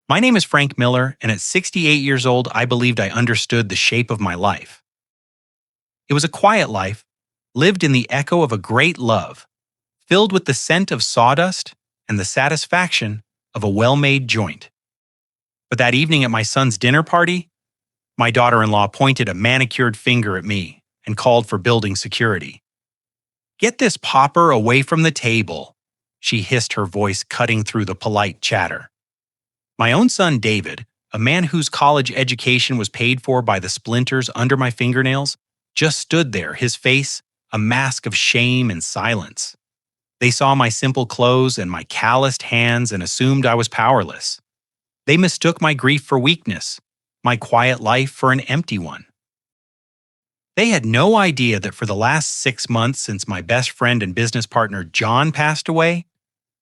My name is Frank Miller, and at 68 years old, I believed I understood the shape of my life. It was a quiet life, lived in the echo of a great love, filled with the scent of sawdust and the satisfaction of a well-made joint. But that evening at my son's dinner party, my daughter-in-law pointed a manicured finger at me and called for building security. "Get this pauper away from the table," she hissed, her voice cutting through the polite chatter. My own son, David, a man whose college education was paid for by the splinters under my fingernails, just stood there, his face a mask of shame and silence. They saw my simple clothes and my calloused hands and assumed I was powerless. They mistook my grief for weakness, my quiet life for an empty one. They had no idea that for the last 6 months since my best friend and business partner John passed away,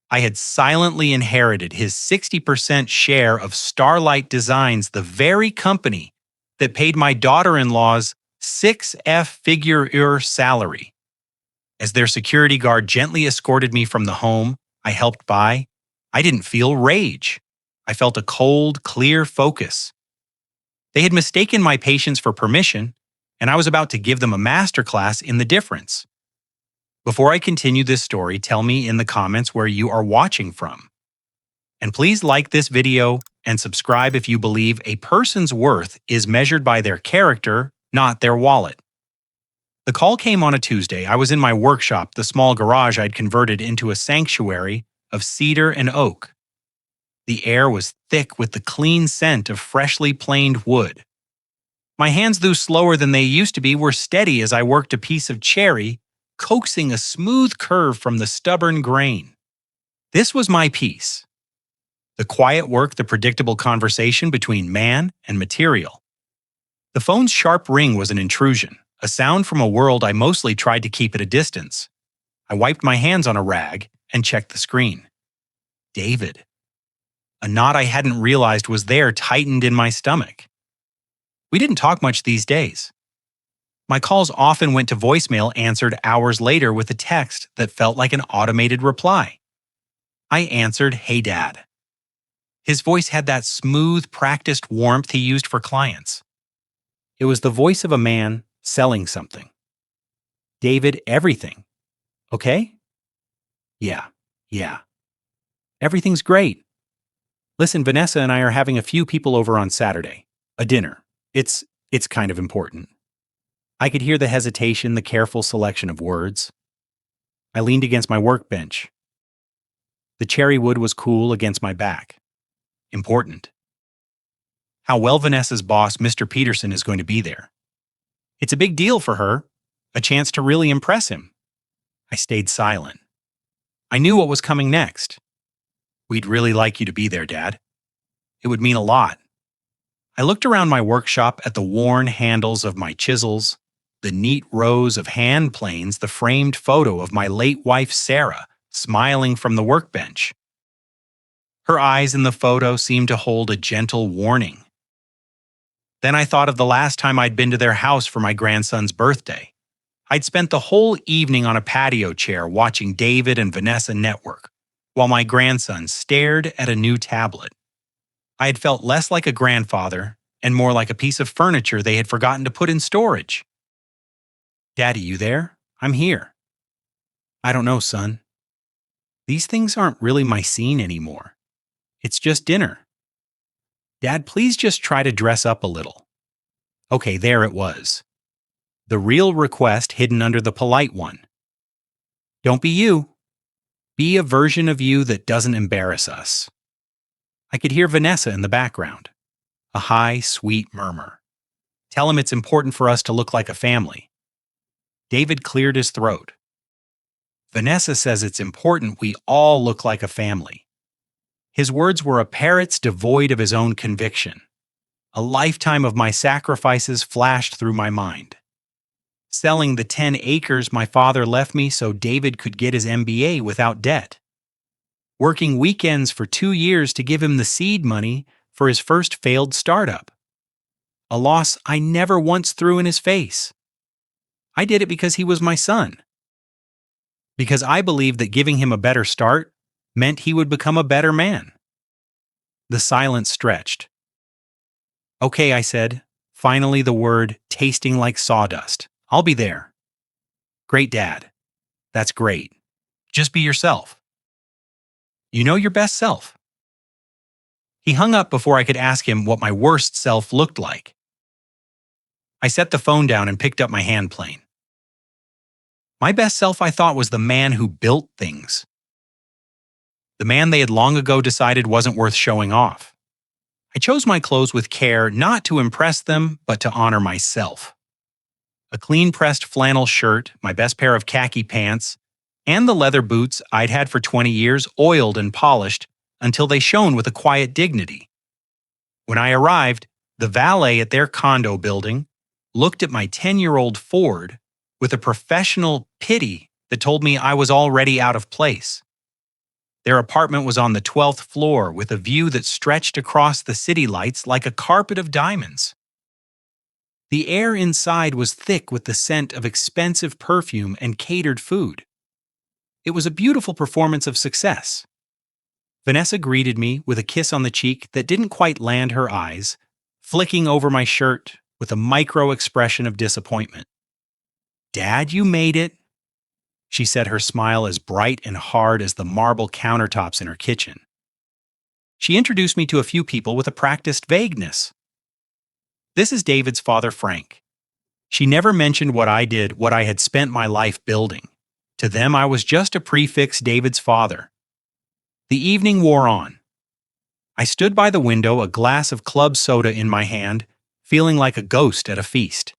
I had silently inherited his 60% share of Starlight Designs, the very company that paid my daughter-in-law's 6-figure salary. As their security guard gently escorted me from the home I helped buy, I didn't feel rage. I felt a cold, clear focus. They had mistaken my patience for permission, and I was about to give them a masterclass in the difference. Before I continue this story, tell me in the comments where you are watching from. And please like this video and subscribe if you believe a person's worth is measured by their character, not their wallet. The call came on a Tuesday. I was in my workshop, the small garage I'd converted into a sanctuary of cedar and oak. The air was thick with the clean scent of freshly planed wood. My hands, though slower than they used to be, were steady as I worked a piece of cherry, coaxing a smooth curve from the stubborn grain. This was my piece. The quiet work, the predictable conversation between man and material. The phone's sharp ring was an intrusion, a sound from a world I mostly tried to keep at a distance. I wiped my hands on a rag and checked the screen. David. A knot I hadn't realized was there tightened in my stomach. We didn't talk much these days. My calls often went to voicemail, answered hours later with a text that felt like an automated reply. I answered, "Hey, Dad." His voice had that smooth, practiced warmth he used for clients. It was the voice of a man selling something. "David, everything. Okay?" Yeah. Everything's great. Listen, Vanessa and I are having a few people over on Saturday. A dinner. It's kind of important." I could hear the hesitation, the careful selection of words. I leaned against my workbench. The cherry wood was cool against my back. Important. How well Vanessa's boss, Mr. Peterson, is going to be there. It's a big deal for her, a chance to really impress him. I stayed silent. I knew what was coming next. "We'd really like you to be there, Dad. It would mean a lot." I looked around my workshop at the worn handles of my chisels, the neat rows of hand planes, the framed photo of my late wife Sarah smiling from the workbench. Her eyes in the photo seemed to hold a gentle warning. Then I thought of the last time I'd been to their house for my grandson's birthday. I'd spent the whole evening on a patio chair watching David and Vanessa network, while my grandson stared at a new tablet. I had felt less like a grandfather and more like a piece of furniture they had forgotten to put in storage. "Daddy, you there? I'm here." "I don't know, son. These things aren't really my scene anymore. It's just dinner. Dad, please just try to dress up a little." Okay, there it was. The real request hidden under the polite one. "Don't be you. Be a version of you that doesn't embarrass us." I could hear Vanessa in the background. A high, sweet murmur. "Tell him it's important for us to look like a family." David cleared his throat. "Vanessa says it's important we all look like a family." His words were a parrot's devoid of his own conviction. A lifetime of my sacrifices flashed through my mind. Selling the 10 acres my father left me so David could get his MBA without debt. Working weekends for 2 years to give him the seed money for his first failed startup. A loss I never once threw in his face. I did it because he was my son. Because I believed that giving him a better start meant he would become a better man. The silence stretched. Okay, I said, finally the word tasting like sawdust. I'll be there. Great, Dad. That's great. Just be yourself. You know your best self. He hung up before I could ask him what my worst self looked like. I set the phone down and picked up my hand plane. My best self, I thought, was the man who built things. The man they had long ago decided wasn't worth showing off. I chose my clothes with care, not to impress them, but to honor myself. A clean-pressed flannel shirt, my best pair of khaki pants, and the leather boots I'd had for 20 years oiled and polished until they shone with a quiet dignity. When I arrived, the valet at their condo building looked at my 10-year-old Ford with a professional pity that told me I was already out of place. Their apartment was on the 12th floor with a view that stretched across the city lights like a carpet of diamonds. The air inside was thick with the scent of expensive perfume and catered food. It was a beautiful performance of success. Vanessa greeted me with a kiss on the cheek that didn't quite land her eyes, flicking over my shirt with a micro expression of disappointment. Dad, you made it, she said, her smile as bright and hard as the marble countertops in her kitchen. She introduced me to a few people with a practiced vagueness. This is David's father, Frank. She never mentioned what I did, what I had spent my life building. To them, I was just a prefix, David's father. The evening wore on. I stood by the window, a glass of club soda in my hand, feeling like a ghost at a feast.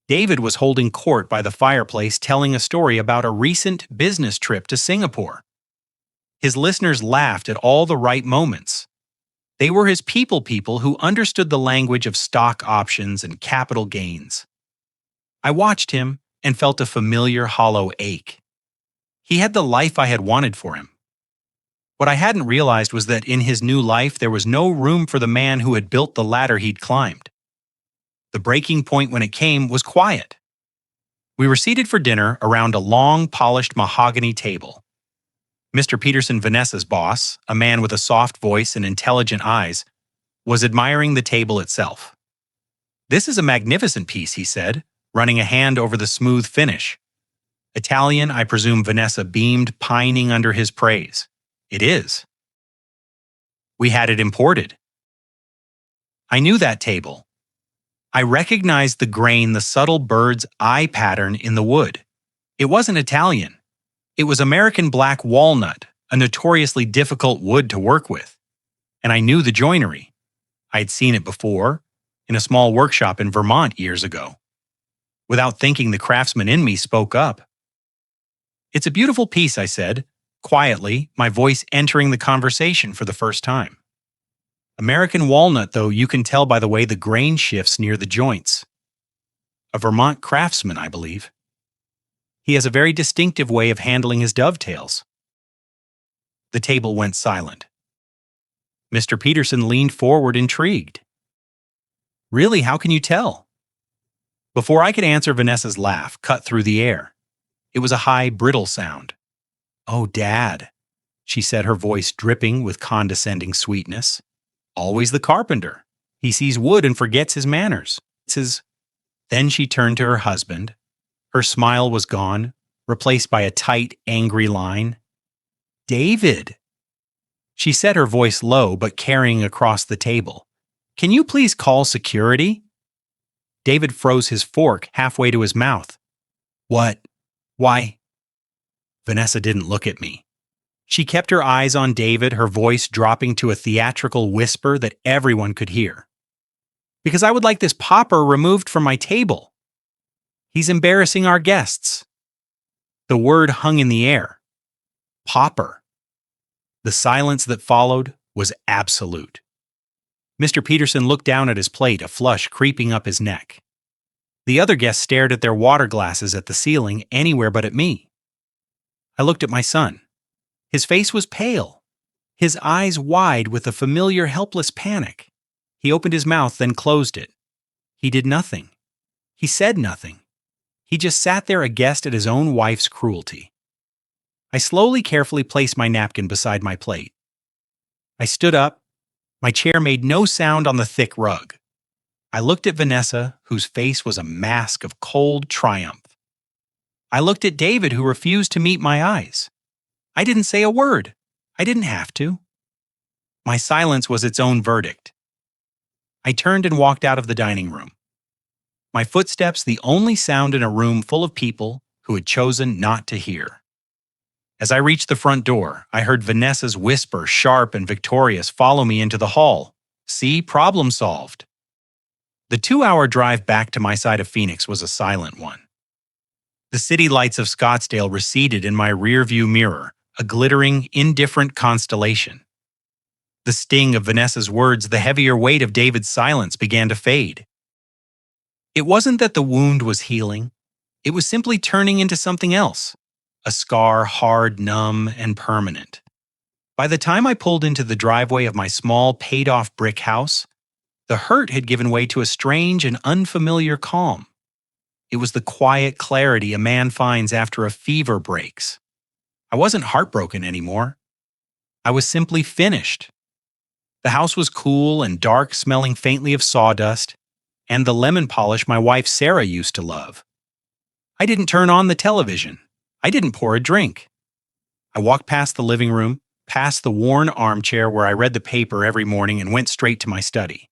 David was holding court by the fireplace, telling a story about a recent business trip to Singapore. His listeners laughed at all the right moments. They were his people who understood the language of stock options and capital gains. I watched him and felt a familiar hollow ache. He had the life I had wanted for him. What I hadn't realized was that in his new life there was no room for the man who had built the ladder he'd climbed. The breaking point when it came was quiet. We were seated for dinner around a long, polished mahogany table. Mr. Peterson, Vanessa's boss, a man with a soft voice and intelligent eyes, was admiring the table itself. This is a magnificent piece, he said, running a hand over the smooth finish. Italian, I presume Vanessa beamed, pining under his praise. It is. We had it imported. I knew that table. I recognized the grain, the subtle bird's eye pattern in the wood. It wasn't Italian. It was American black walnut, a notoriously difficult wood to work with. And I knew the joinery. I had seen it before, in a small workshop in Vermont years ago. Without thinking, the craftsman in me spoke up. It's a beautiful piece, I said, quietly, my voice entering the conversation for the first time. American walnut, though, you can tell by the way the grain shifts near the joints. A Vermont craftsman, I believe. He has a very distinctive way of handling his dovetails. The table went silent. Mr. Peterson leaned forward, intrigued. Really, how can you tell? Before I could answer, Vanessa's laugh cut through the air. It was a high, brittle sound. Oh, Dad, she said, her voice dripping with condescending sweetness. Always the carpenter. He sees wood and forgets his manners. Then she turned to her husband. Her smile was gone, replaced by a tight, angry line. David, she said, her voice low but carrying across the table. Can you please call security? David froze his fork halfway to his mouth. What? Why? Vanessa didn't look at me. She kept her eyes on David, her voice dropping to a theatrical whisper that everyone could hear. Because I would like this Pauper removed from my table. He's embarrassing our guests. The word hung in the air. Pauper. The silence that followed was absolute. Mr. Peterson looked down at his plate, a flush creeping up his neck. The other guests stared at their water glasses at the ceiling, anywhere but at me. I looked at my son. His face was pale, his eyes wide with a familiar helpless panic. He opened his mouth, then closed it. He did nothing. He said nothing. He just sat there aghast at his own wife's cruelty. I slowly, carefully placed my napkin beside my plate. I stood up, My chair made no sound on the thick rug. I looked at Vanessa, whose face was a mask of cold triumph. I looked at David, who refused to meet my eyes. I didn't say a word. I didn't have to. My silence was its own verdict. I turned and walked out of the dining room. My footsteps the only sound in a room full of people who had chosen not to hear. As I reached the front door, I heard Vanessa's whisper, sharp and victorious, follow me into the hall. See, problem solved. The 2-hour drive back to my side of Phoenix was a silent one. The city lights of Scottsdale receded in my rearview mirror, a glittering, indifferent constellation. The sting of Vanessa's words, the heavier weight of David's silence began to fade. It wasn't that the wound was healing. It was simply turning into something else. A scar, hard, numb, and permanent. By the time I pulled into the driveway of my small, paid-off brick house, the hurt had given way to a strange and unfamiliar calm. It was the quiet clarity a man finds after a fever breaks. I wasn't heartbroken anymore. I was simply finished. The house was cool and dark, smelling faintly of sawdust, and the lemon polish my wife Sarah used to love. I didn't turn on the television. I didn't pour a drink. I walked past the living room, past the worn armchair where I read the paper every morning, and went straight to my study.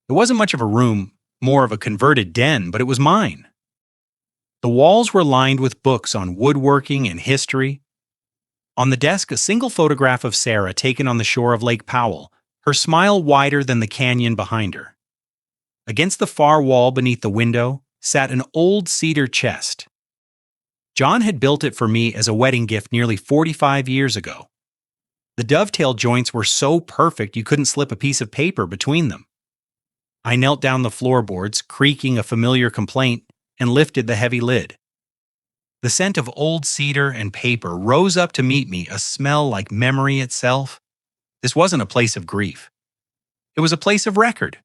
It wasn't much of a room, more of a converted den, but it was mine. The walls were lined with books on woodworking and history. On the desk, a single photograph of Sarah taken on the shore of Lake Powell, her smile wider than the canyon behind her. Against the far wall beneath the window sat an old cedar chest. John had built it for me as a wedding gift nearly 45 years ago. The dovetail joints were so perfect you couldn't slip a piece of paper between them. I knelt down the floorboards, creaking a familiar complaint, and lifted the heavy lid. The scent of old cedar and paper rose up to meet me, a smell like memory itself. This wasn't a place of grief. It was a place of record.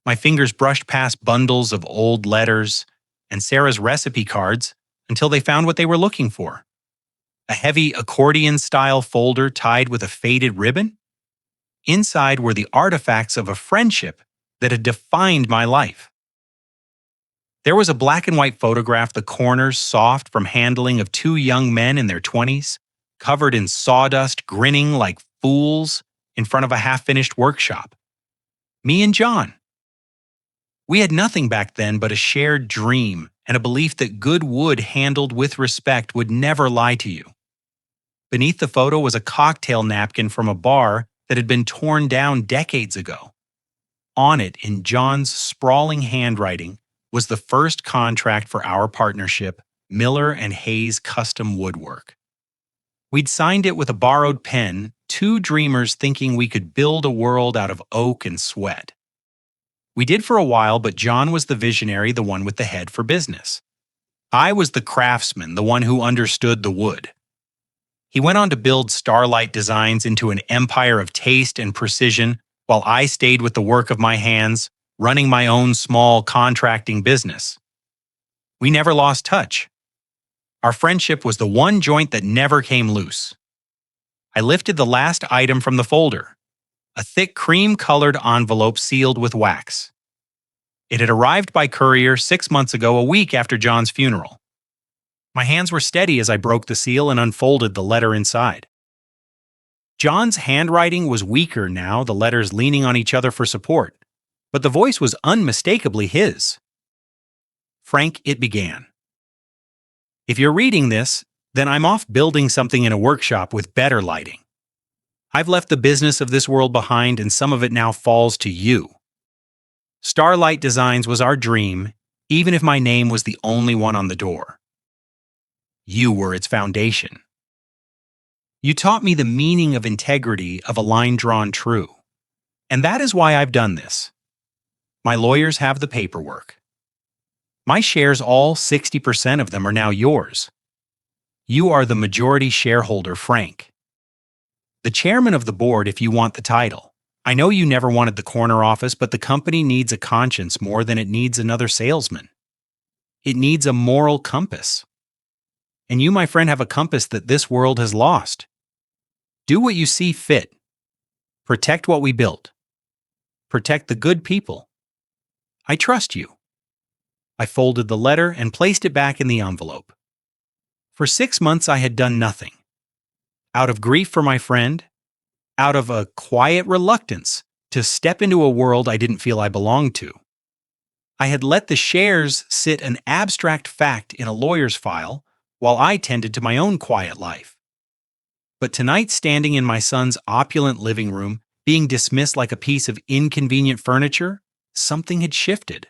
My fingers brushed past bundles of old letters and Sarah's recipe cards until they found what they were looking for. A heavy accordion-style folder tied with a faded ribbon. Inside were the artifacts of a friendship that had defined my life. There was a black and white photograph, the corners soft from handling, of 2 young men in their 20s, covered in sawdust, grinning like fools in front of a half-finished workshop. Me and John. We had nothing back then but a shared dream and a belief that good wood handled with respect would never lie to you. Beneath the photo was a cocktail napkin from a bar that had been torn down decades ago. On it, in John's sprawling handwriting, was the first contract for our partnership, Miller and Hayes Custom Woodwork. We'd signed it with a borrowed pen, 2 dreamers thinking we could build a world out of oak and sweat. We did for a while, but John was the visionary, the one with the head for business. I was the craftsman, the one who understood the wood. He went on to build Starlight Designs into an empire of taste and precision, while I stayed with the work of my hands, running my own small contracting business. We never lost touch. Our friendship was the one joint that never came loose. I lifted the last item from the folder, a thick cream-colored envelope sealed with wax. It had arrived by courier 6 months ago, a week after John's funeral. My hands were steady as I broke the seal and unfolded the letter inside. John's handwriting was weaker now, the letters leaning on each other for support, but the voice was unmistakably his. Frank, it began. If you're reading this, then I'm off building something in a workshop with better lighting. I've left the business of this world behind, and some of it now falls to you. Starlight Designs was our dream, even if my name was the only one on the door. You were its foundation. You taught me the meaning of integrity, of a line drawn true. And that is why I've done this. My lawyers have the paperwork. My shares, all 60% of them, are now yours. You are the majority shareholder, Frank. The chairman of the board if you want the title. I know you never wanted the corner office, but the company needs a conscience more than it needs another salesman. It needs a moral compass. And you, my friend, have a compass that this world has lost. Do what you see fit. Protect what we built. Protect the good people. I trust you. I folded the letter and placed it back in the envelope. For 6 months, I had done nothing. Out of grief for my friend, out of a quiet reluctance to step into a world I didn't feel I belonged to. I had let the shares sit an abstract fact in a lawyer's file while I tended to my own quiet life. But tonight, standing in my son's opulent living room, being dismissed like a piece of inconvenient furniture, something had shifted.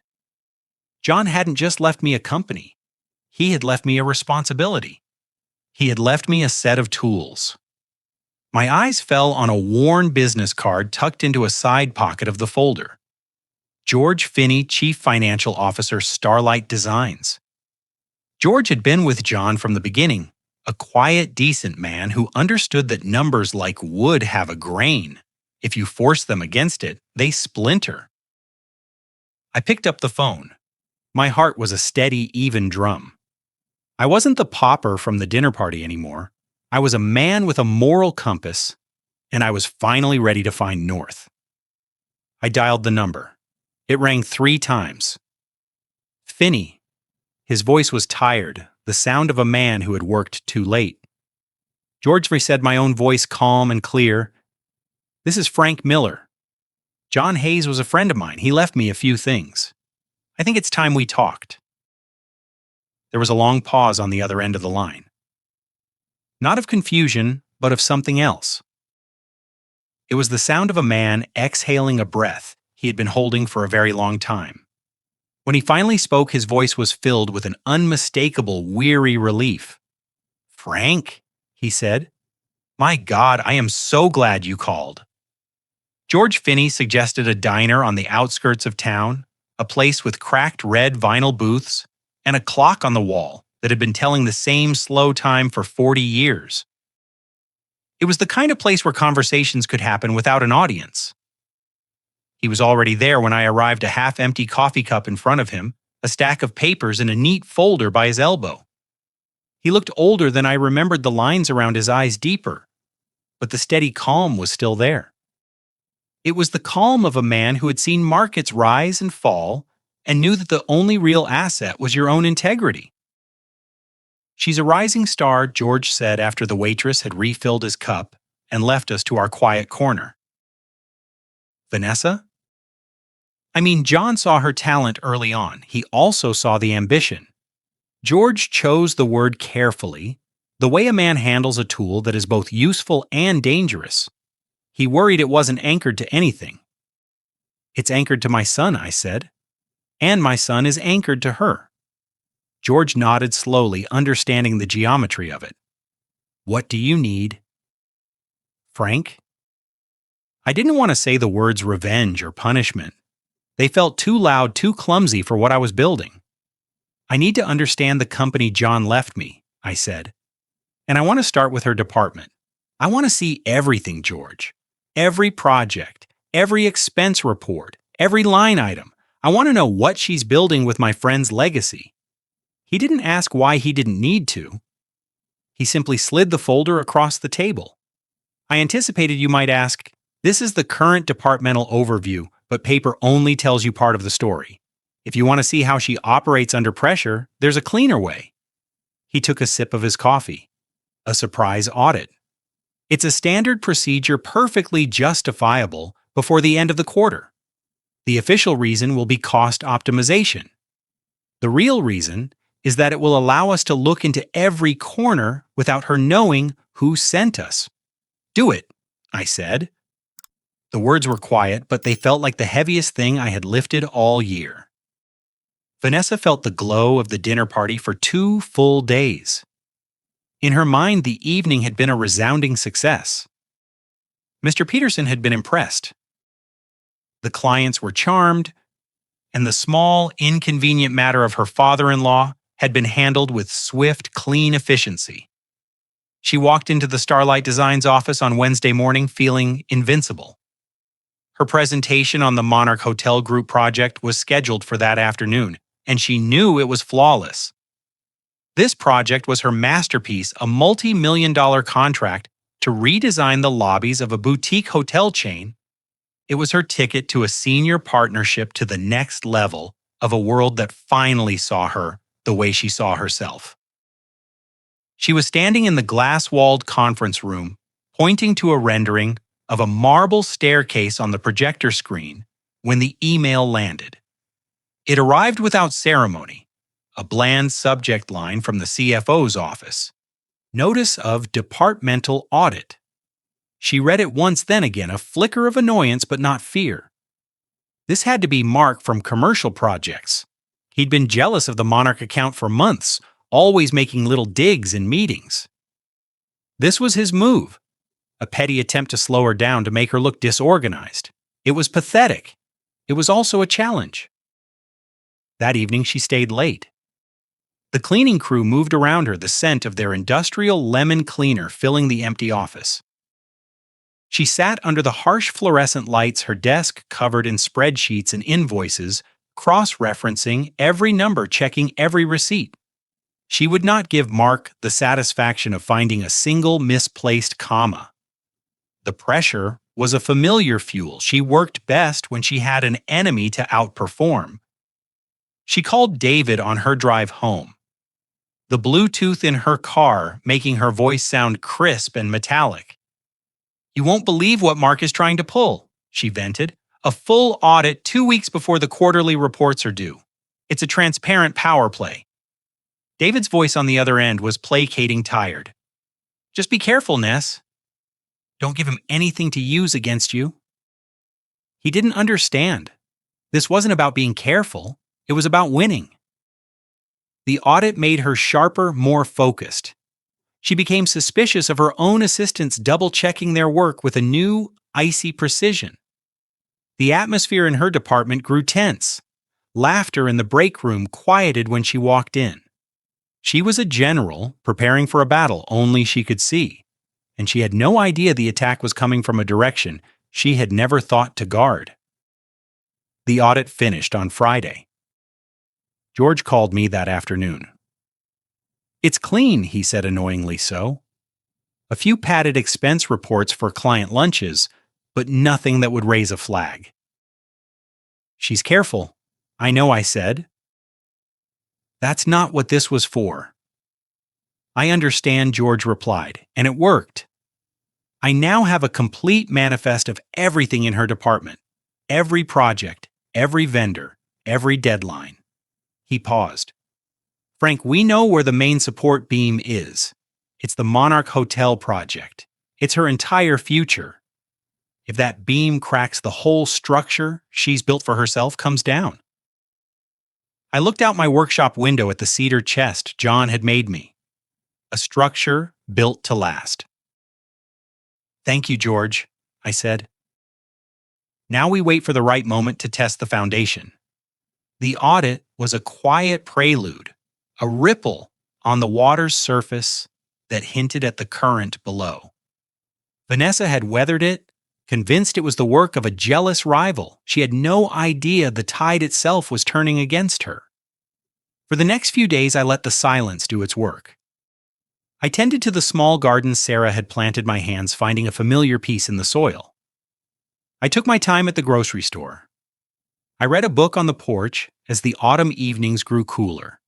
John hadn't just left me a company. He had left me a responsibility. He had left me a set of tools. My eyes fell on a worn business card tucked into a side pocket of the folder. George Finney, Chief Financial Officer, Starlight Designs. George had been with John from the beginning, a quiet, decent man who understood that numbers like wood have a grain. If you force them against it, they splinter. I picked up the phone. My heart was a steady, even drum. I wasn't the pauper from the dinner party anymore. I was a man with a moral compass, and I was finally ready to find north. I dialed the number. It rang 3 times. Finney. His voice was tired, the sound of a man who had worked too late. George said my own voice calm and clear. This is Frank Miller. John Hayes was a friend of mine. He left me a few things. I think it's time we talked. There was a long pause on the other end of the line. Not of confusion, but of something else. It was the sound of a man exhaling a breath he had been holding for a very long time. When he finally spoke, his voice was filled with an unmistakable, weary relief. "Frank," he said. "My God, I am so glad you called." George Finney suggested a diner on the outskirts of town, a place with cracked red vinyl booths, and a clock on the wall that had been telling the same slow time for 40 years. It was the kind of place where conversations could happen without an audience. He was already there when I arrived, a half-empty coffee cup in front of him, a stack of papers in a neat folder by his elbow. He looked older than I remembered, the lines around his eyes deeper, but the steady calm was still there. It was the calm of a man who had seen markets rise and fall and knew that the only real asset was your own integrity. "She's a rising star," George said after the waitress had refilled his cup and left us to our quiet corner. "Vanessa?" I mean, John saw her talent early on. He also saw the ambition. George chose the word carefully, the way a man handles a tool that is both useful and dangerous. He worried it wasn't anchored to anything. "It's anchored to my son," I said. "And my son is anchored to her." George nodded slowly, understanding the geometry of it. "What do you need?" "Frank?" I didn't want to say the words revenge or punishment. They felt too loud, too clumsy for what I was building. "I need to understand the company John left me," I said. "And I want to start with her department. I want to see everything, George. Every project, every expense report, every line item. I want to know what she's building with my friend's legacy." He didn't ask why he didn't need to. He simply slid the folder across the table. "I anticipated you might ask, this is the current departmental overview, but paper only tells you part of the story. If you want to see how she operates under pressure, there's a cleaner way." He took a sip of his coffee. "A surprise audit. It's a standard procedure perfectly justifiable before the end of the quarter. The official reason will be cost optimization. The real reason is that it will allow us to look into every corner without her knowing who sent us." "Do it," I said. The words were quiet, but they felt like the heaviest thing I had lifted all year. Vanessa felt the glow of the dinner party for 2 full days. In her mind, the evening had been a resounding success. Mr. Peterson had been impressed. The clients were charmed, and the small, inconvenient matter of her father-in-law had been handled with swift, clean efficiency. She walked into the Starlight Designs office on Wednesday morning feeling invincible. Her presentation on the Monarch Hotel Group project was scheduled for that afternoon, and she knew it was flawless. This project was her masterpiece, a multi-million-dollar contract to redesign the lobbies of a boutique hotel chain. It was her ticket to a senior partnership to the next level of a world that finally saw her the way she saw herself. She was standing in the glass-walled conference room, pointing to a rendering of a marble staircase on the projector screen when the email landed. It arrived without ceremony, a bland subject line from the CFO's office. Notice of departmental audit. She read it once, then again, a flicker of annoyance but not fear. This had to be Mark from commercial projects. He'd been jealous of the Monarch account for months, always making little digs in meetings. This was his move, a petty attempt to slow her down to make her look disorganized. It was pathetic. It was also a challenge. That evening she stayed late. The cleaning crew moved around her, the scent of their industrial lemon cleaner filling the empty office. She sat under the harsh fluorescent lights, her desk covered in spreadsheets and invoices, cross-referencing every number, checking every receipt. She would not give Mark the satisfaction of finding a single misplaced comma. The pressure was a familiar fuel. She worked best when she had an enemy to outperform. She called David on her drive home, the Bluetooth in her car making her voice sound crisp and metallic. "You won't believe what Mark is trying to pull," she vented. "A full audit 2 weeks before the quarterly reports are due. It's a transparent power play." David's voice on the other end was placating, tired. "Just be careful, Ness. Don't give him anything to use against you." He didn't understand. This wasn't about being careful. It was about winning. The audit made her sharper, more focused. She became suspicious of her own assistants double-checking their work with a new, icy precision. The atmosphere in her department grew tense. Laughter in the break room quieted when she walked in. She was a general preparing for a battle only she could see, and she had no idea the attack was coming from a direction she had never thought to guard. The audit finished on Friday. George called me that afternoon. "It's clean," he said, annoyingly so. "A few padded expense reports for client lunches, but nothing that would raise a flag." "She's careful." "I know," I said. "That's not what this was for." "I understand," George replied, "and it worked. I now have a complete manifest of everything in her department, every project, every vendor, every deadline." He paused. "Frank, we know where the main support beam is. It's the Monarch Hotel project. It's her entire future. If that beam cracks, the whole structure she's built for herself comes down." I looked out my workshop window at the cedar chest John had made me. A structure built to last. "Thank you, George," I said. Now we wait for the right moment to test the foundation. The audit was a quiet prelude, a ripple on the water's surface that hinted at the current below. Vanessa had weathered it, convinced it was the work of a jealous rival. She had no idea the tide itself was turning against her. For the next few days, I let the silence do its work. I tended to the small garden Sarah had planted, my hands finding a familiar piece in the soil. I took my time at the grocery store. I read a book on the porch as the autumn evenings grew cooler.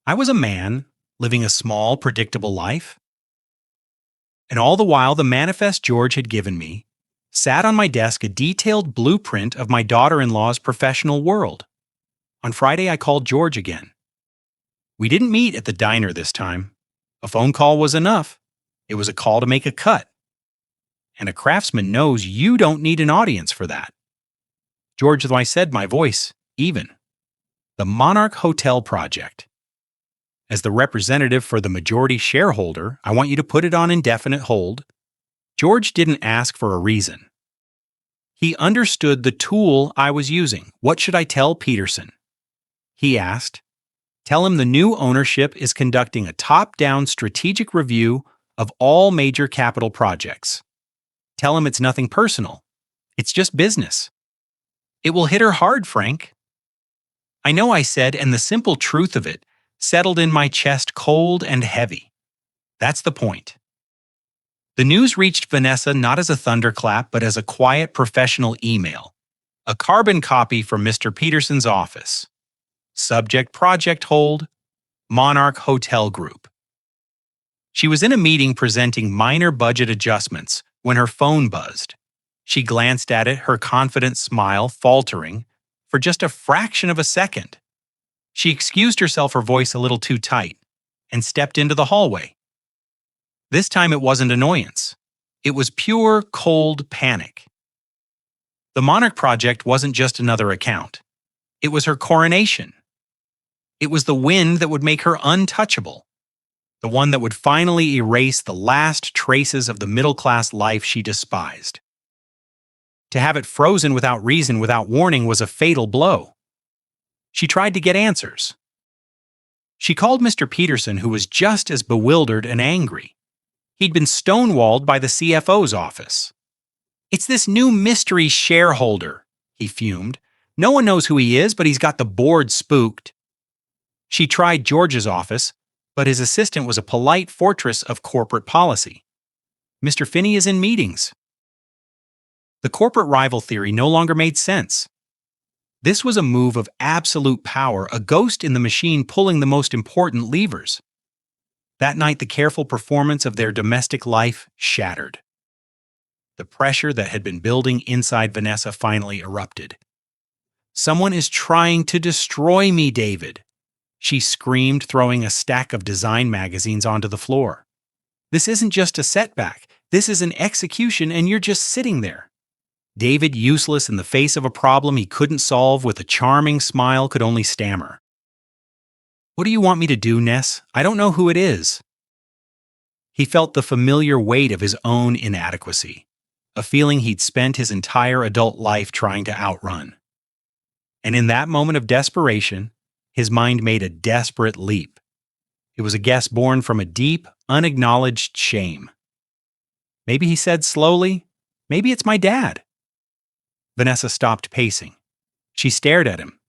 I was a man living a small, predictable life. And all the while, the manifest George had given me sat on my desk, a detailed blueprint of my daughter-in-law's professional world. On Friday, I called George again. We didn't meet at the diner this time. A phone call was enough. It was a call to make a cut. And a craftsman knows you don't need an audience for that. "George," I said, my voice even. "The Monarch Hotel project. As the representative for the majority shareholder, I want you to put it on indefinite hold." George didn't ask for a reason. He understood the tool I was using. What should I tell Peterson? He asked. "Tell him the new ownership is conducting a top-down strategic review of all major capital projects. Tell him it's nothing personal. It's just business." "It will hit her hard, Frank." "I know," I said, and the simple truth of it settled in my chest cold and heavy. That's the point. The news reached Vanessa not as a thunderclap, but as a quiet professional email. A carbon copy from Mr. Peterson's office. Subject project hold, Monarch Hotel Group. She was in a meeting presenting minor budget adjustments when her phone buzzed. She glanced at it, her confident smile faltering for just a fraction of a second. She excused herself, her voice a little too tight, and stepped into the hallway. This time it wasn't annoyance. It was pure, cold panic. The Monarch project wasn't just another account. It was her coronation. It was the wind that would make her untouchable. The one that would finally erase the last traces of the middle-class life she despised. To have it frozen without reason, without warning, was a fatal blow. She tried to get answers. She called Mr. Peterson, who was just as bewildered and angry. He'd been stonewalled by the CFO's office. "It's this new mystery shareholder," he fumed. "No one knows who he is, but he's got the board spooked." She tried George's office, but his assistant was a polite fortress of corporate policy. "Mr. Finney is in meetings." The corporate rival theory no longer made sense. This was a move of absolute power, a ghost in the machine pulling the most important levers. That night, the careful performance of their domestic life shattered. The pressure that had been building inside Vanessa finally erupted. "Someone is trying to destroy me, David," she screamed, throwing a stack of design magazines onto the floor. "This isn't just a setback. This is an execution, and you're just sitting there." David, useless in the face of a problem he couldn't solve, with a charming smile, could only stammer. "What do you want me to do, Ness? I don't know who it is." He felt the familiar weight of his own inadequacy, a feeling he'd spent his entire adult life trying to outrun. And in that moment of desperation, his mind made a desperate leap. It was a guess born from a deep, unacknowledged shame. Maybe he said slowly, "Maybe it's my dad." Vanessa stopped pacing. She stared at him.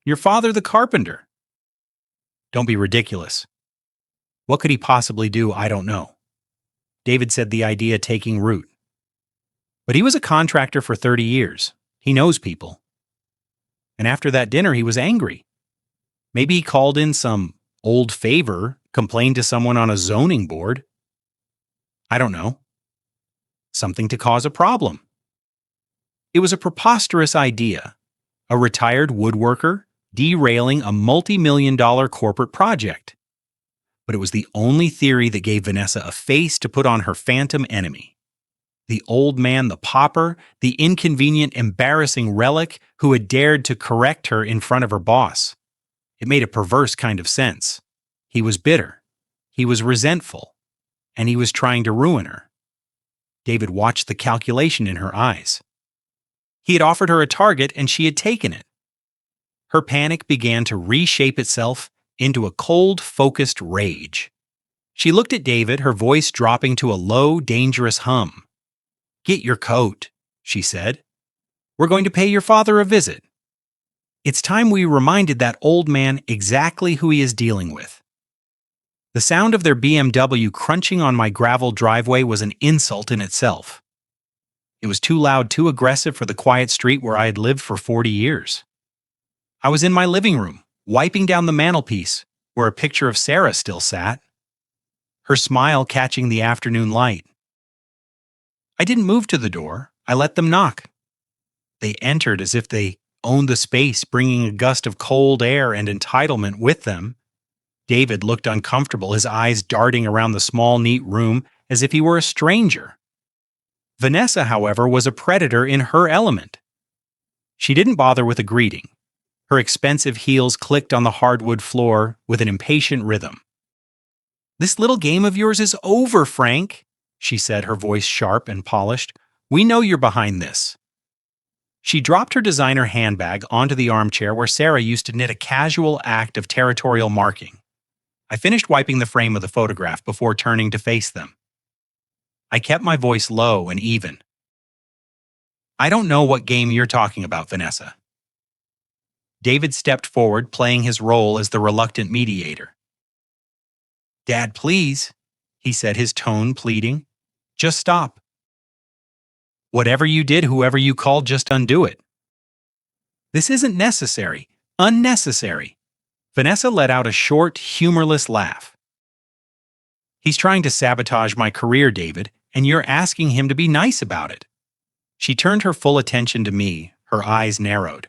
"Your father, the carpenter." "Don't be ridiculous." "What could he possibly do? I don't know." David said, the idea taking root. "But he was a contractor for 30 years. He knows people." And after that dinner, he was angry. Maybe he called in some old favor, complained to someone on a zoning board. I don't know. Something to cause a problem. It was a preposterous idea. A retired woodworker derailing a multi-million-dollar corporate project. But it was the only theory that gave Vanessa a face to put on her phantom enemy. The old man, the pauper, the inconvenient, embarrassing relic who had dared to correct her in front of her boss. It made a perverse kind of sense. He was bitter. He was resentful. And he was trying to ruin her. David watched the calculation in her eyes. He had offered her a target and she had taken it. Her panic began to reshape itself into a cold, focused rage. She looked at David, her voice dropping to a low, dangerous hum. "Get your coat," she said. "We're going to pay your father a visit. It's time we reminded that old man exactly who he is dealing with." The sound of their BMW crunching on my gravel driveway was an insult in itself. It was too loud, too aggressive for the quiet street where I had lived for 40 years. I was in my living room, wiping down the mantelpiece, where a picture of Sarah still sat, her smile catching the afternoon light. I didn't move to the door. I let them knock. They entered as if they owned the space, bringing a gust of cold air and entitlement with them. David looked uncomfortable, his eyes darting around the small, neat room as if he were a stranger. Vanessa, however, was a predator in her element. She didn't bother with a greeting. Her expensive heels clicked on the hardwood floor with an impatient rhythm. "This little game of yours is over, Frank," she said, her voice sharp and polished. "We know you're behind this." She dropped her designer handbag onto the armchair where Sarah used to knit, a casual act of territorial marking. I finished wiping the frame of the photograph before turning to face them. I kept my voice low and even. "I don't know what game you're talking about, Vanessa." David stepped forward, playing his role as the reluctant mediator. "Dad, please," he said, his tone pleading. Just stop. Whatever you did, whoever you called, just undo it. This isn't necessary. Unnecessary. Vanessa let out a short, humorless laugh. He's trying to sabotage my career, David, and you're asking him to be nice about it. She turned her full attention to me, her eyes narrowed.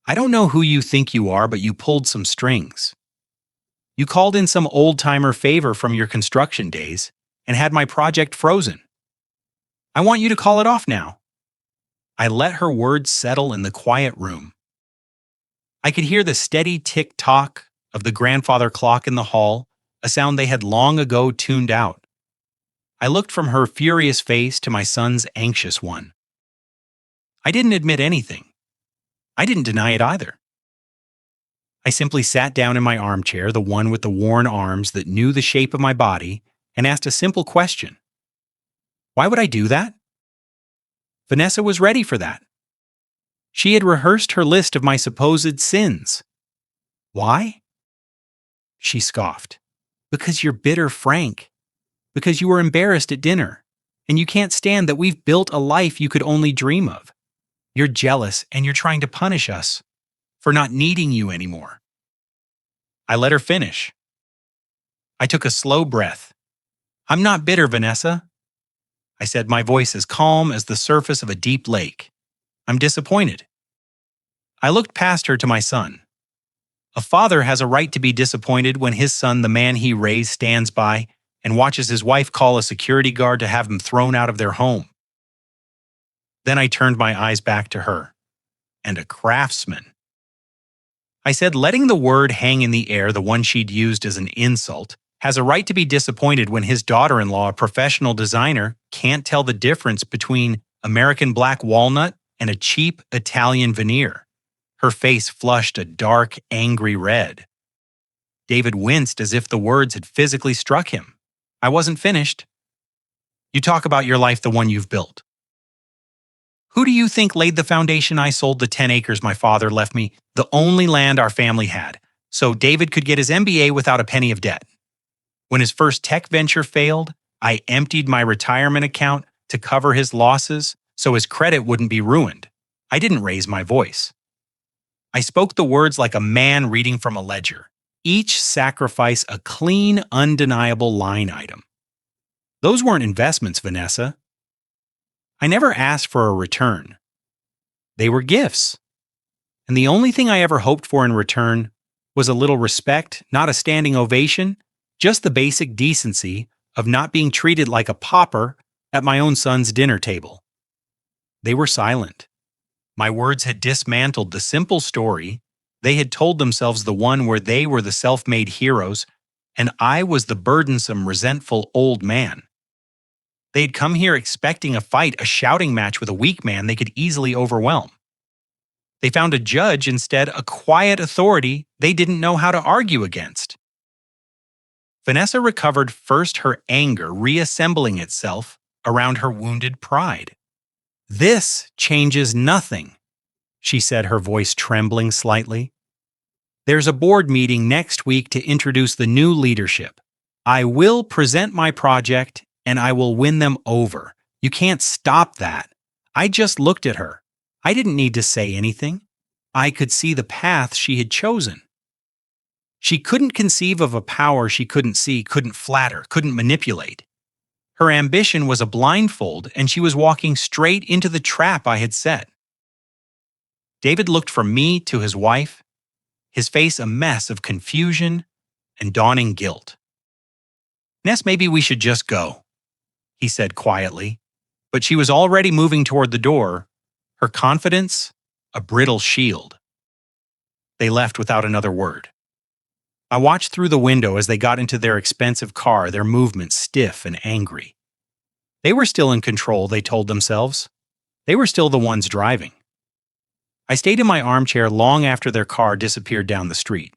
I don't know who you think you are, but you pulled some strings. You called in some old-timer favor from your construction days and had my project frozen. I want you to call it off now. I let her words settle in the quiet room. I could hear the steady tick-tock of the grandfather clock in the hall, a sound they had long ago tuned out. I looked from her furious face to my son's anxious one. I didn't admit anything. I didn't deny it either. I simply sat down in my armchair, the one with the worn arms that knew the shape of my body, and asked a simple question. Why would I do that? Vanessa was ready for that. She had rehearsed her list of my supposed sins. Why? She scoffed. Because you're bitter, Frank. Because you were embarrassed at dinner, and you can't stand that we've built a life you could only dream of. You're jealous, and you're trying to punish us for not needing you anymore. I let her finish. I took a slow breath. I'm not bitter, Vanessa. I said, my voice as calm as the surface of a deep lake. I'm disappointed. I looked past her to my son. A father has a right to be disappointed when his son, the man he raised, stands by and watches his wife call a security guard to have him thrown out of their home. Then I turned my eyes back to her. And a craftsman. I said, letting the word hang in the air, the one she'd used as an insult, has a right to be disappointed when his daughter-in-law, a professional designer, can't tell the difference between American black walnut and a cheap Italian veneer. Her face flushed a dark, angry red. David winced as if the words had physically struck him. I wasn't finished. You talk about your life, the one you've built. Who do you think laid the foundation? I sold the 10 acres my father left me, the only land our family had, so David could get his MBA without a penny of debt. When his first tech venture failed, I emptied my retirement account to cover his losses so his credit wouldn't be ruined. I didn't raise my voice. I spoke the words like a man reading from a ledger, each sacrifice a clean, undeniable line item. Those weren't investments, Vanessa. I never asked for a return. They were gifts. And the only thing I ever hoped for in return was a little respect, not a standing ovation, just the basic decency of not being treated like a pauper at my own son's dinner table. They were silent. My words had dismantled the simple story. They had told themselves the one where they were the self-made heroes, and I was the burdensome, resentful old man. They'd come here expecting a fight, a shouting match with a weak man they could easily overwhelm. They found a judge instead, a quiet authority they didn't know how to argue against. Vanessa recovered first her anger reassembling itself around her wounded pride. This changes nothing, she said, her voice trembling slightly. There's a board meeting next week to introduce the new leadership. I will present my project and I will win them over. You can't stop that. I just looked at her. I didn't need to say anything. I could see the path she had chosen. She couldn't conceive of a power she couldn't see, couldn't flatter, couldn't manipulate. Her ambition was a blindfold, and she was walking straight into the trap I had set. David looked from me to his wife, his face a mess of confusion and dawning guilt. Ness, maybe we should just go, he said quietly, but she was already moving toward the door, her confidence a brittle shield. They left without another word. I watched through the window as they got into their expensive car, their movements stiff and angry. They were still in control, they told themselves. They were still the ones driving. I stayed in my armchair long after their car disappeared down the street.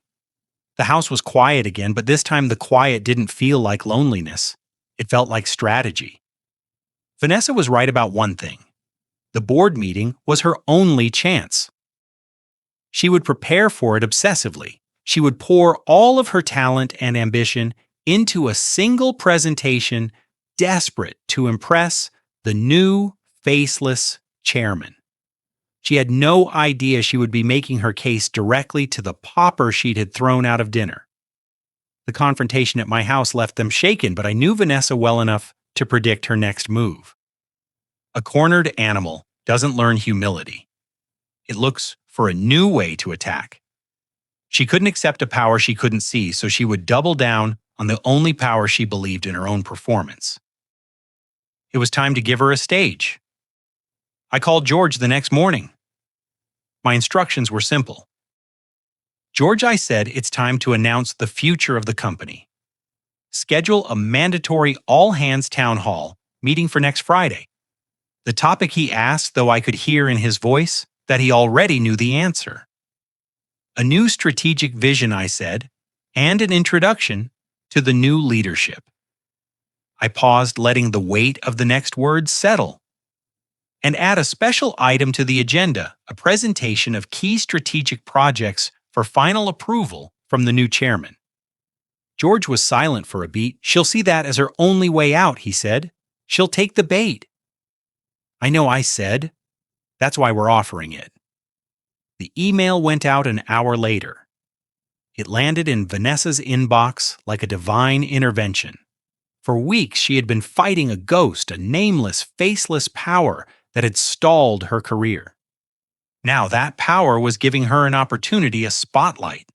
The house was quiet again, but this time the quiet didn't feel like loneliness. It felt like strategy. Vanessa was right about one thing. The board meeting was her only chance. She would prepare for it obsessively. She would pour all of her talent and ambition into a single presentation desperate to impress the new, faceless chairman. She had no idea she would be making her case directly to the pauper she'd had thrown out of dinner. The confrontation at my house left them shaken, but I knew Vanessa well enough to predict her next move. A cornered animal doesn't learn humility. It looks for a new way to attack. She couldn't accept a power she couldn't see, so she would double down on the only power she believed in her own performance. It was time to give her a stage. I called George the next morning. My instructions were simple. George, I said, it's time to announce the future of the company. Schedule a mandatory all-hands town hall meeting for next Friday. The topic he asked, though I could hear in his voice that he already knew the answer. A new strategic vision, I said, and an introduction to the new leadership. I paused, letting the weight of the next words settle. And add a special item to the agenda, a presentation of key strategic projects for final approval from the new chairman. George was silent for a beat. She'll see that as her only way out, he said. She'll take the bait. I know, I said. That's why we're offering it. The email went out an hour later. It landed in Vanessa's inbox like a divine intervention. For weeks, she had been fighting a ghost, a nameless, faceless power that had stalled her career. Now that power was giving her an opportunity, a spotlight.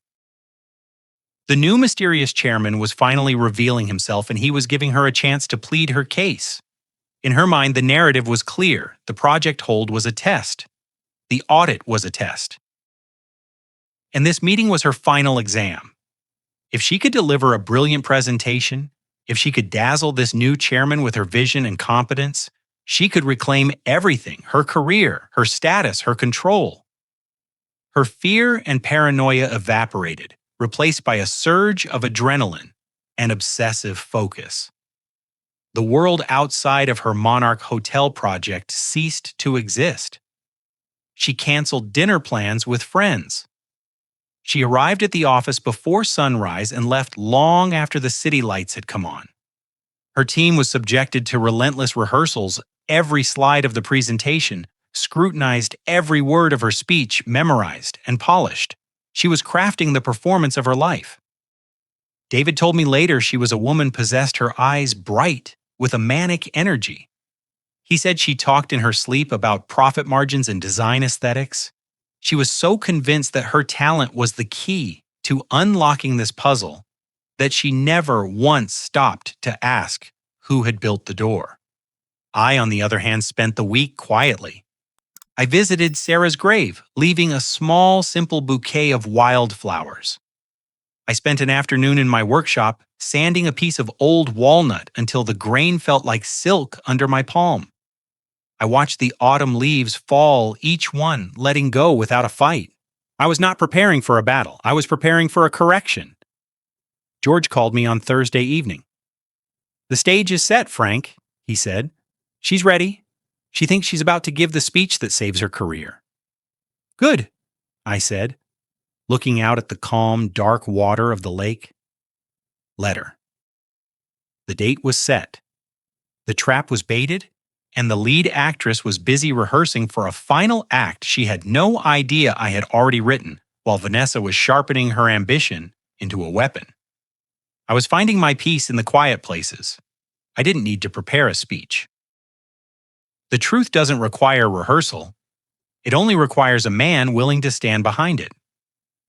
The new mysterious chairman was finally revealing himself, and he was giving her a chance to plead her case. In her mind, the narrative was clear. The project hold was a test. The audit was a test. And this meeting was her final exam. If she could deliver a brilliant presentation, if she could dazzle this new chairman with her vision and competence, she could reclaim everything, her career, her status, her control. Her fear and paranoia evaporated, replaced by a surge of adrenaline and obsessive focus. The world outside of her Monarch Hotel project ceased to exist. She canceled dinner plans with friends. She arrived at the office before sunrise and left long after the city lights had come on. Her team was subjected to relentless rehearsals. Every slide of the presentation, scrutinized every word of her speech, memorized and polished. She was crafting the performance of her life. David told me later she was a woman possessed, her eyes bright with a manic energy. He said she talked in her sleep about profit margins and design aesthetics. She was so convinced that her talent was the key to unlocking this puzzle that she never once stopped to ask who had built the door. I, on the other hand, spent the week quietly. I visited Sarah's grave, leaving a small, simple bouquet of wildflowers. I spent an afternoon in my workshop sanding a piece of old walnut until the grain felt like silk under my palm. I watched the autumn leaves fall, each one letting go without a fight. I was not preparing for a battle. I was preparing for a correction. George called me on Thursday evening. "The stage is set, Frank," he said. "She's ready. She thinks she's about to give the speech that saves her career." "Good," I said, looking out at the calm, dark water of the lake. Letter. The date was set. The trap was baited, and the lead actress was busy rehearsing for a final act she had no idea I had already written, while Vanessa was sharpening her ambition into a weapon. I was finding my peace in the quiet places. I didn't need to prepare a speech. The truth doesn't require rehearsal. It only requires a man willing to stand behind it.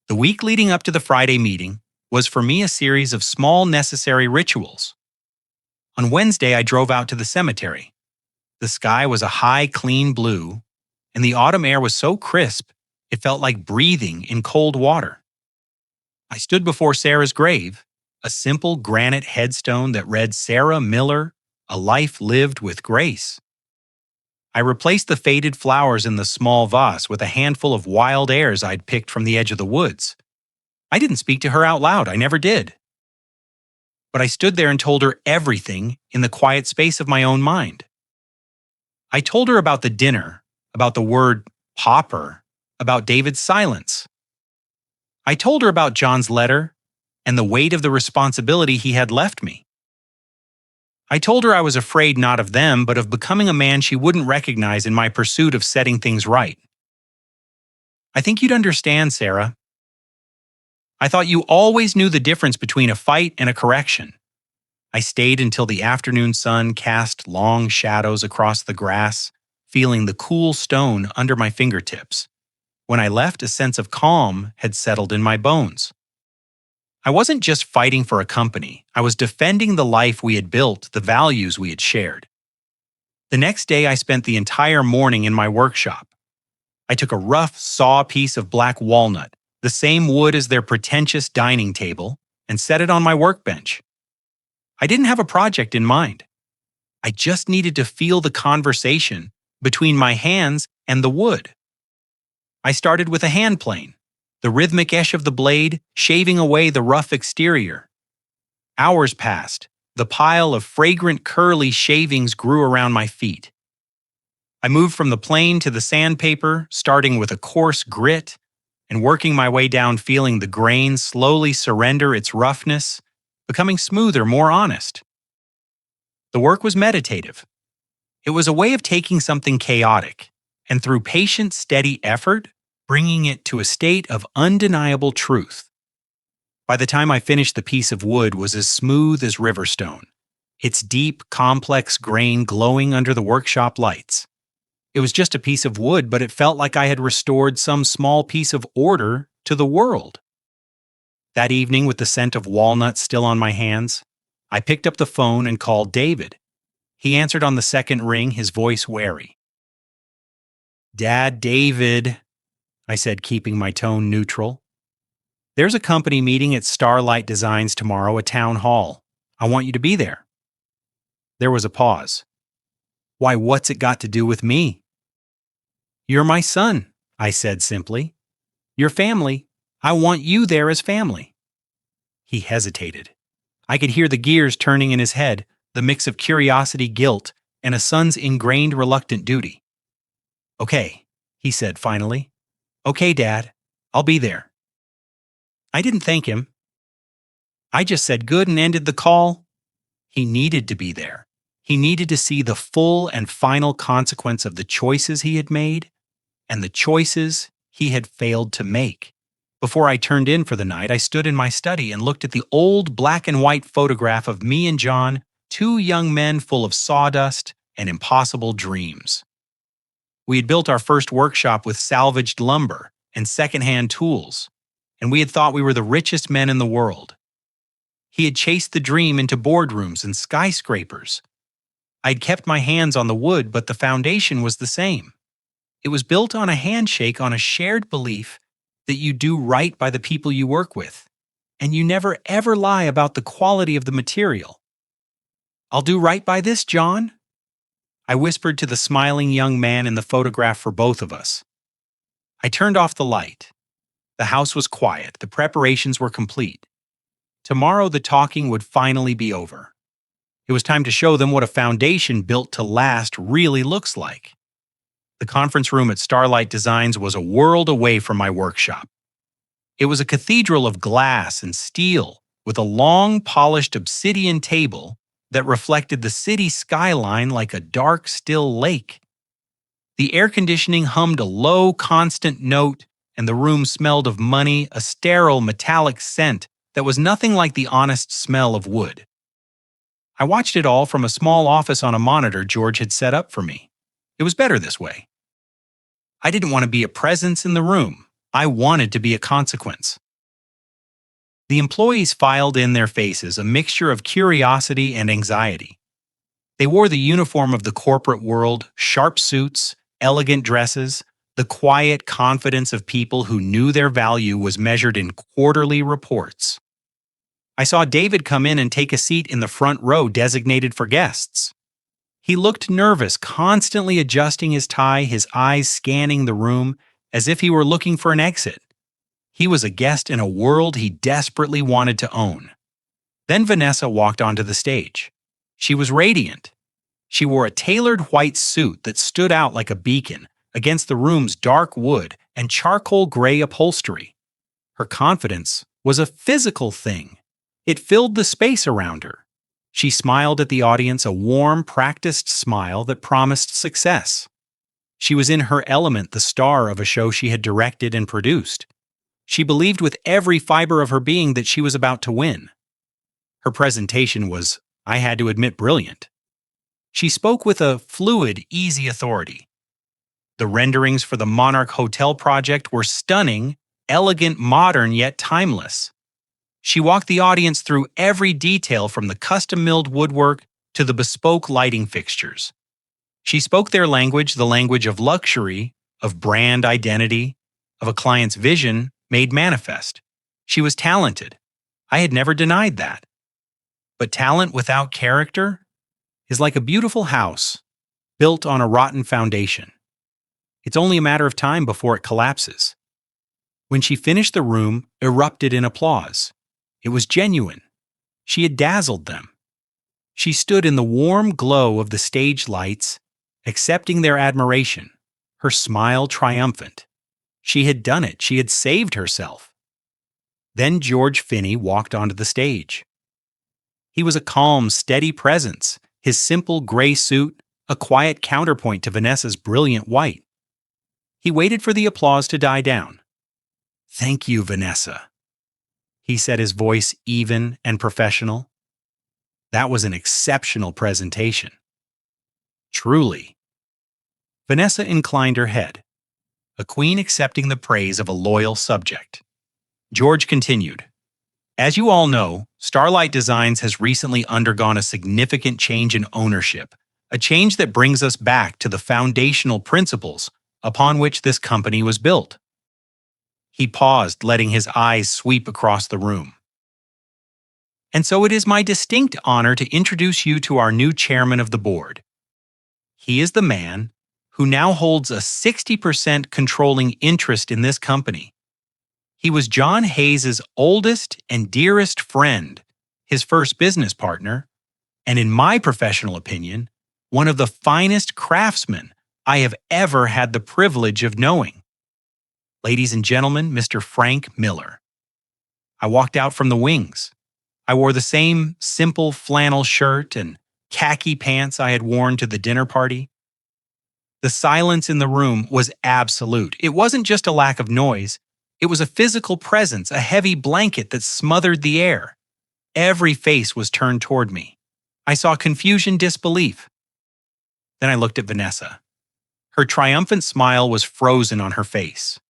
The week leading up to the Friday meeting was for me a series of small necessary rituals. On Wednesday, I drove out to the cemetery. The sky was a high, clean blue, and the autumn air was so crisp it felt like breathing in cold water. I stood before Sarah's grave, a simple granite headstone that read Sarah Miller, a life lived with grace. I replaced the faded flowers in the small vase with a handful of wild airs I'd picked from the edge of the woods. I didn't speak to her out loud, I never did. But I stood there and told her everything in the quiet space of my own mind. I told her about the dinner, about the word pauper, about David's silence. I told her about John's letter and the weight of the responsibility he had left me. I told her I was afraid not of them, but of becoming a man she wouldn't recognize in my pursuit of setting things right. I think you'd understand, Sarah. I thought you always knew the difference between a fight and a correction. I stayed until the afternoon sun cast long shadows across the grass, feeling the cool stone under my fingertips. When I left, a sense of calm had settled in my bones. I wasn't just fighting for a company, I was defending the life we had built, the values we had shared. The next day, I spent the entire morning in my workshop. I took a rough saw piece of black walnut, the same wood as their pretentious dining table, and set it on my workbench. I didn't have a project in mind. I just needed to feel the conversation between my hands and the wood. I started with a hand plane, the rhythmic edge of the blade shaving away the rough exterior. Hours passed. The pile of fragrant curly shavings grew around my feet. I moved from the plane to the sandpaper, starting with a coarse grit and working my way down, feeling the grain slowly surrender its roughness, becoming smoother, more honest. The work was meditative. It was a way of taking something chaotic and through patient, steady effort, bringing it to a state of undeniable truth. By the time I finished, the piece of wood was as smooth as riverstone, its deep, complex grain glowing under the workshop lights. It was just a piece of wood, but it felt like I had restored some small piece of order to the world. That evening, with the scent of walnuts still on my hands, I picked up the phone and called David. He answered on the second ring, his voice wary. "Dad, David," I said, keeping my tone neutral. "There's a company meeting at Starlight Designs tomorrow at Town Hall. I want you to be there." There was a pause. "Why, what's it got to do with me?" "You're my son," I said simply. "Your family. I want you there as family." He hesitated. I could hear the gears turning in his head, the mix of curiosity, guilt, and a son's ingrained reluctant duty. "Okay," he said finally. "Okay, Dad. I'll be there." I didn't thank him. I just said good and ended the call. He needed to be there. He needed to see the full and final consequence of the choices he had made and the choices he had failed to make. Before I turned in for the night, I stood in my study and looked at the old black and white photograph of me and John, two young men full of sawdust and impossible dreams. We had built our first workshop with salvaged lumber and secondhand tools, and we had thought we were the richest men in the world. He had chased the dream into boardrooms and skyscrapers. I'd kept my hands on the wood, but the foundation was the same. It was built on a handshake, on a shared belief that you do right by the people you work with, and you never ever lie about the quality of the material. "I'll do right by this, John," I whispered to the smiling young man in the photograph for both of us. I turned off the light. The house was quiet. The preparations were complete. Tomorrow the talking would finally be over. It was time to show them what a foundation built to last really looks like. The conference room at Starlight Designs was a world away from my workshop. It was a cathedral of glass and steel with a long, polished obsidian table that reflected the city skyline like a dark, still lake. The air conditioning hummed a low, constant note, and the room smelled of money, a sterile, metallic scent that was nothing like the honest smell of wood. I watched it all from a small office on a monitor George had set up for me. It was better this way. I didn't want to be a presence in the room. I wanted to be a consequence. The employees filed in, their faces a mixture of curiosity and anxiety. They wore the uniform of the corporate world, sharp suits, elegant dresses, the quiet confidence of people who knew their value was measured in quarterly reports. I saw David come in and take a seat in the front row designated for guests. He looked nervous, constantly adjusting his tie, his eyes scanning the room as if he were looking for an exit. He was a guest in a world he desperately wanted to own. Then Vanessa walked onto the stage. She was radiant. She wore a tailored white suit that stood out like a beacon against the room's dark wood and charcoal gray upholstery. Her confidence was a physical thing. It filled the space around her. She smiled at the audience, a warm, practiced smile that promised success. She was in her element, the star of a show she had directed and produced. She believed with every fiber of her being that she was about to win. Her presentation was, I had to admit, brilliant. She spoke with a fluid, easy authority. The renderings for the Monarch Hotel project were stunning, elegant, modern, yet timeless. She walked the audience through every detail from the custom-milled woodwork to the bespoke lighting fixtures. She spoke their language, the language of luxury, of brand identity, of a client's vision made manifest. She was talented. I had never denied that. But talent without character is like a beautiful house built on a rotten foundation. It's only a matter of time before it collapses. When she finished, the room erupted in applause. It was genuine. She had dazzled them. She stood in the warm glow of the stage lights, accepting their admiration, her smile triumphant. She had done it. She had saved herself. Then George Finney walked onto the stage. He was a calm, steady presence, his simple gray suit a quiet counterpoint to Vanessa's brilliant white. He waited for the applause to die down. "Thank you, Vanessa," he said, his voice even and professional. "That was an exceptional presentation." "Truly." Vanessa inclined her head, a queen accepting the praise of a loyal subject. George continued, "As you all know, Starlight Designs has recently undergone a significant change in ownership, a change that brings us back to the foundational principles upon which this company was built." He paused, letting his eyes sweep across the room. "And so it is my distinct honor to introduce you to our new chairman of the board. He is the man who now holds a 60% controlling interest in this company. He was John Hayes's oldest and dearest friend, his first business partner, and in my professional opinion, one of the finest craftsmen I have ever had the privilege of knowing. Ladies and gentlemen, Mr. Frank Miller." I walked out from the wings. I wore the same simple flannel shirt and khaki pants I had worn to the dinner party. The silence in the room was absolute. It wasn't just a lack of noise. It was a physical presence, a heavy blanket that smothered the air. Every face was turned toward me. I saw confusion, disbelief. Then I looked at Vanessa. Her triumphant smile was frozen on her face.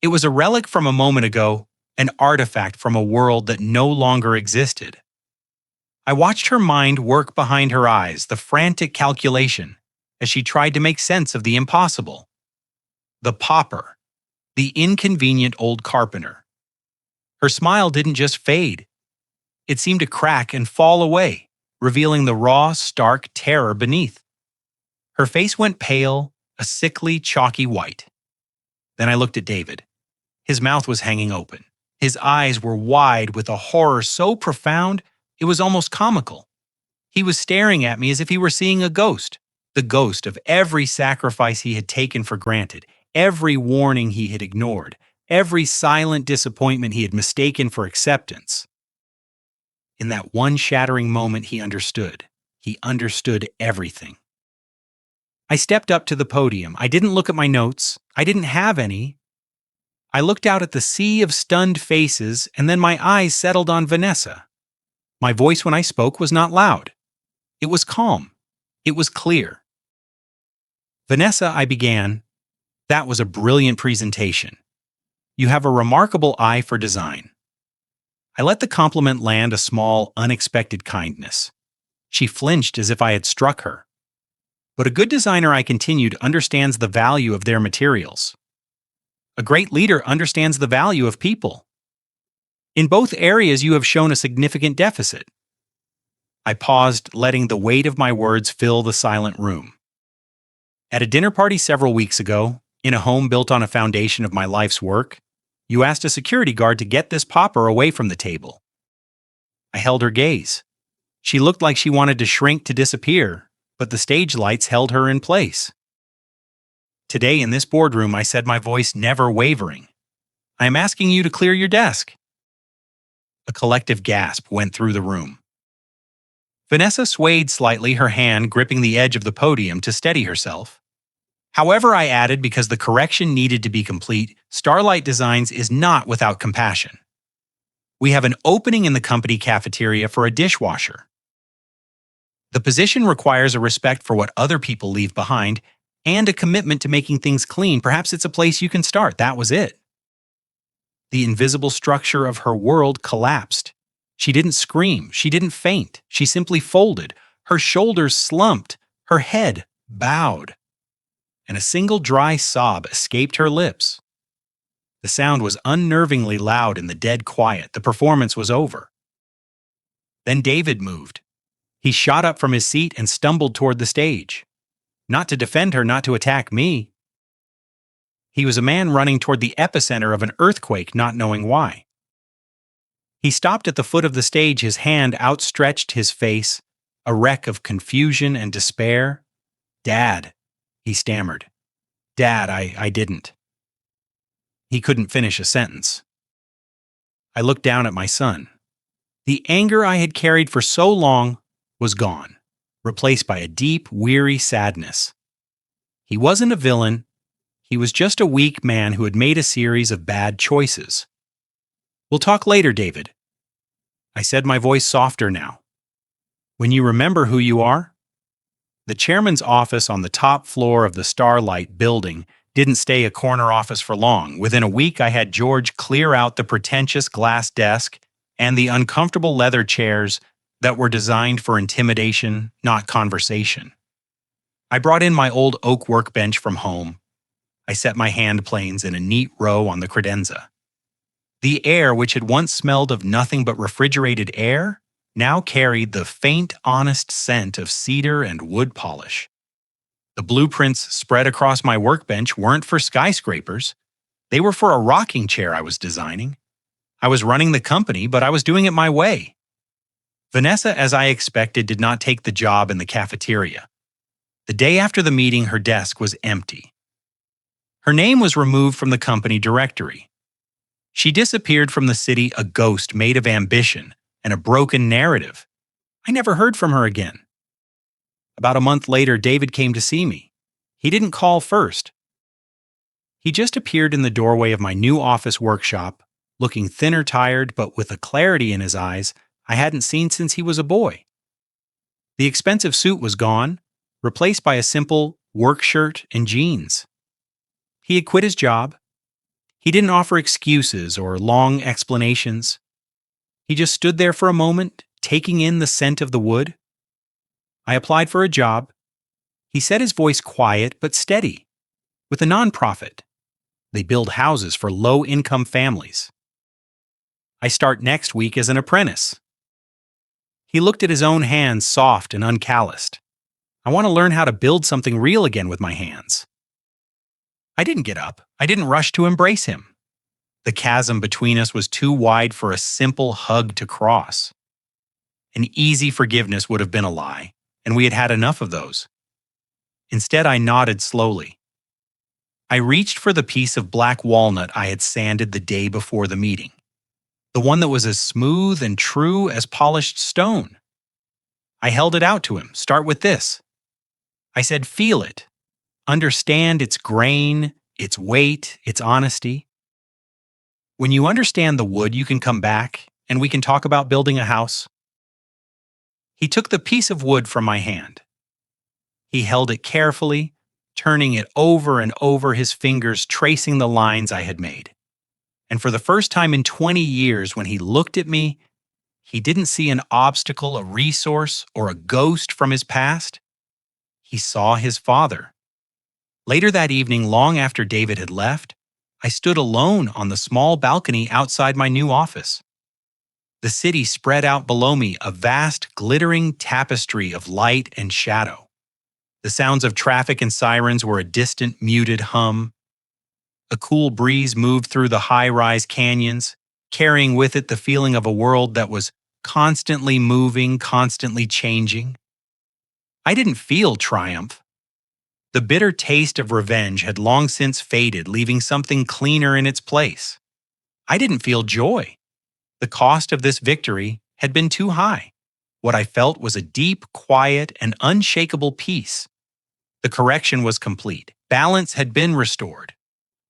It was a relic from a moment ago, an artifact from a world that no longer existed. I watched her mind work behind her eyes, the frantic calculation, as she tried to make sense of the impossible. The pauper, the inconvenient old carpenter. Her smile didn't just fade. It seemed to crack and fall away, revealing the raw, stark terror beneath. Her face went pale, a sickly, chalky white. Then I looked at David. His mouth was hanging open. His eyes were wide with a horror so profound it was almost comical. He was staring at me as if he were seeing a ghost, the ghost of every sacrifice he had taken for granted, every warning he had ignored, every silent disappointment he had mistaken for acceptance. In that one shattering moment, he understood. He understood everything. I stepped up to the podium. I didn't look at my notes. I didn't have any. I looked out at the sea of stunned faces, and then my eyes settled on Vanessa. My voice when I spoke was not loud. It was calm. It was clear. "Vanessa," I began, "that was a brilliant presentation. You have a remarkable eye for design." I let the compliment land, a small, unexpected kindness. She flinched as if I had struck her. "But a good designer," I continued, "understands the value of their materials. A great leader understands the value of people. In both areas, you have shown a significant deficit." I paused, letting the weight of my words fill the silent room. "At a dinner party several weeks ago, in a home built on a foundation of my life's work, you asked a security guard to get this pauper away from the table." I held her gaze. She looked like she wanted to shrink to disappear, but the stage lights held her in place. "Today in this boardroom," I said, my voice never wavering, "I am asking you to clear your desk." A collective gasp went through the room. Vanessa swayed slightly, her hand gripping the edge of the podium to steady herself. However, I added, because the correction needed to be complete, Starlight Designs is not without compassion. We have an opening in the company cafeteria for a dishwasher. The position requires a respect for what other people leave behind and a commitment to making things clean. Perhaps it's a place you can start. That was it. The invisible structure of her world collapsed. She didn't scream. She didn't faint. She simply folded. Her shoulders slumped. Her head bowed. And a single dry sob escaped her lips. The sound was unnervingly loud in the dead quiet. The performance was over. Then David moved. He shot up from his seat and stumbled toward the stage. Not to defend her, not to attack me. He was a man running toward the epicenter of an earthquake, not knowing why. He stopped at the foot of the stage, his hand outstretched, his face a wreck of confusion and despair. "Dad," he stammered. "Dad, I didn't." He couldn't finish a sentence. I looked down at my son. The anger I had carried for so long was gone, replaced by a deep, weary sadness. He wasn't a villain. He was just a weak man who had made a series of bad choices. "We'll talk later, David." I said, my voice softer now. "When you remember who you are?" The chairman's office on the top floor of the Starlight building didn't stay a corner office for long. Within a week, I had George clear out the pretentious glass desk and the uncomfortable leather chairs that were designed for intimidation, not conversation. I brought in my old oak workbench from home. I set my hand planes in a neat row on the credenza. The air, which had once smelled of nothing but refrigerated air, now carried the faint, honest scent of cedar and wood polish. The blueprints spread across my workbench weren't for skyscrapers. They were for a rocking chair I was designing. I was running the company, but I was doing it my way. Vanessa, as I expected, did not take the job in the cafeteria. The day after the meeting, her desk was empty. Her name was removed from the company directory. She disappeared from the city, a ghost made of ambition and a broken narrative. I never heard from her again. About a month later, David came to see me. He didn't call first. He just appeared in the doorway of my new office workshop, looking thinner, tired, but with a clarity in his eyes I hadn't seen since he was a boy. The expensive suit was gone, replaced by a simple work shirt and jeans. He had quit his job. He didn't offer excuses or long explanations. He just stood there for a moment, taking in the scent of the wood. I applied for a job. He said, his voice quiet but steady, with a nonprofit. They build houses for low-income families. I start next week as an apprentice. He looked at his own hands, soft and uncalloused. I want to learn how to build something real again with my hands. I didn't get up. I didn't rush to embrace him. The chasm between us was too wide for a simple hug to cross. An easy forgiveness would have been a lie, and we had had enough of those. Instead, I nodded slowly. I reached for the piece of black walnut I had sanded the day before the meeting, the one that was as smooth and true as polished stone. I held it out to him. "Start with this." I said, "Feel it. Understand its grain, its weight, its honesty. When you understand the wood, you can come back, and we can talk about building a house." He took the piece of wood from my hand. He held it carefully, turning it over and over, his fingers tracing the lines I had made. And for the first time in 20 years, when he looked at me, he didn't see an obstacle, a resource, or a ghost from his past. He saw his father. Later that evening, long after David had left, I stood alone on the small balcony outside my new office. The city spread out below me, a vast, glittering tapestry of light and shadow. The sounds of traffic and sirens were a distant, muted hum. A cool breeze moved through the high-rise canyons, carrying with it the feeling of a world that was constantly moving, constantly changing. I didn't feel triumph. The bitter taste of revenge had long since faded, leaving something cleaner in its place. I didn't feel joy. The cost of this victory had been too high. What I felt was a deep, quiet, and unshakable peace. The correction was complete. Balance had been restored.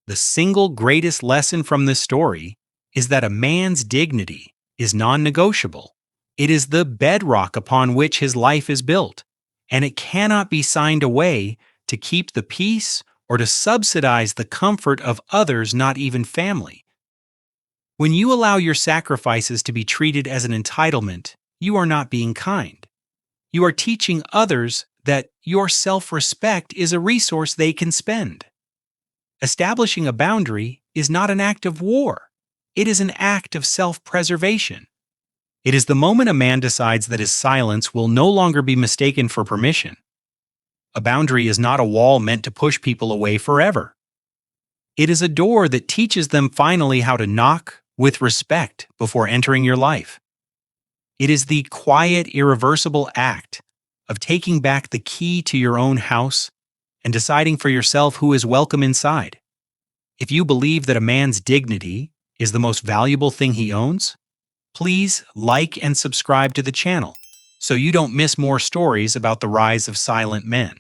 The single greatest lesson from this story is that a man's dignity is non-negotiable. It is the bedrock upon which his life is built, and it cannot be signed away to keep the peace or to subsidize the comfort of others, not even family. When you allow your sacrifices to be treated as an entitlement, you are not being kind. You are teaching others that your self-respect is a resource they can spend. Establishing a boundary is not an act of war. It is an act of self-preservation. It is the moment a man decides that his silence will no longer be mistaken for permission. A boundary is not a wall meant to push people away forever. It is a door that teaches them finally how to knock with respect before entering your life. It is the quiet, irreversible act of taking back the key to your own house and deciding for yourself who is welcome inside. If you believe that a man's dignity is the most valuable thing he owns, please like and subscribe to the channel so you don't miss more stories about the rise of silent men.